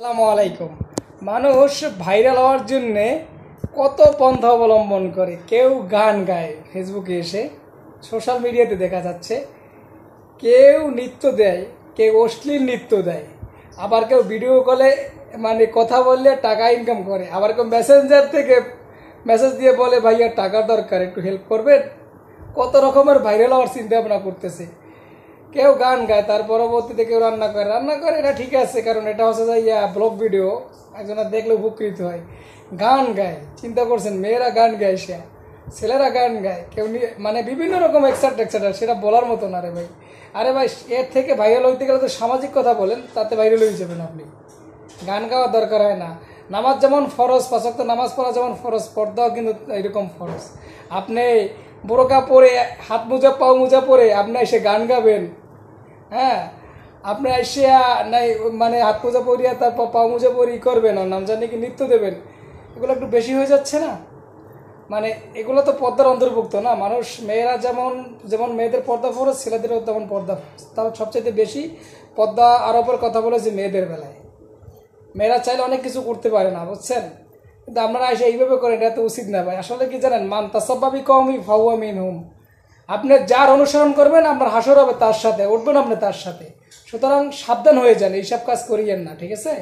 আসসালামু আলাইকুম। মানুষ ভাইরাল হওয়ার জন্যে কত পন্থা অবলম্বন করে। কেউ গান গায় ফেসবুকে এসে, সোশ্যাল মিডিয়াতে দেখা যাচ্ছে, কেউ নৃত্য দেয়, কেউ অশ্লীল নৃত্য দেয়, আবার কেউ ভিডিও কলে কথা বললে টাকা ইনকাম করে, আবার কেউ মেসেঞ্জার থেকে মেসেজ দিয়ে বলে ভাইয়া টাকার দরকার, একটু হেল্প করবেন। কত রকমের ভাইরাল হওয়ার চিন্তা ভাবনা করতেছে। কেউ গান গায়, তার পরবর্তীতে কেউ রান্না করে এটা ঠিক আছে, কারণ এটা হচ্ছে যে ব্লগ ভিডিও, একজনের দেখলে উপকৃত হয়। গান গায়, চিন্তা করছেন, মেয়েরা গান গায়, ছেলেরা গান গায়, কেউ বিভিন্ন রকম এক্সাট্রা, সেটা বলার মতো না রে ভাই। আরে ভাই, এর থেকে ভাইরাল হইতে গেলে তো সামাজিক কথা বলেন, তাতে ভাইরাল হয়ে যাবেন আপনি। গান গাওয়ার দরকার হয় না। নামাজ যেমন ফরজ, 5 ওয়াক্ত নামাজ পড়া যেমন ফরজ, পর্দাও কিন্তু এরকম ফরজ। আপনি বোরকা পরে, হাত মোজা পাও মোজা পরে আপনি এসে গান গাবেন, হ্যাঁ, আপনি এসে হাত মোজা পরিয়া তারপর পাও মোজা পরি করবেন, আর নাম জানি কি নৃত্য দেবেন, এগুলো একটু বেশি হয়ে যাচ্ছে না? এগুলো তো পর্দার অন্তর্ভুক্ত না। মানুষ, মেয়েরা যেমন যেমন মেয়েদের পর্দা ফরজ, ছেলেদেরও তেমন পর্দা ফরজ। তাও সবচাইতে বেশি পর্দা আরোপের কথা বলে যে মেয়েদের বেলায়। মেয়েরা চাইলে অনেক কিছু করতে পারে না, বুঝছেন, কিন্তু আপনারা এসে এইভাবে করেন, এটা তো উচিত না ভাই। আসলে কি জানেন, মান তাসাব্বাবি কওমি ফাহুয়া মিনহুম। আপনি যার অনুসরণ করবেন, আপনার হাসর হবে তার সাথে, উঠবেন আপনি তার সাথে। সুতরাং সাবধান হয়ে যান, এইসব কাজ করিয়েন না, ঠিক আছে?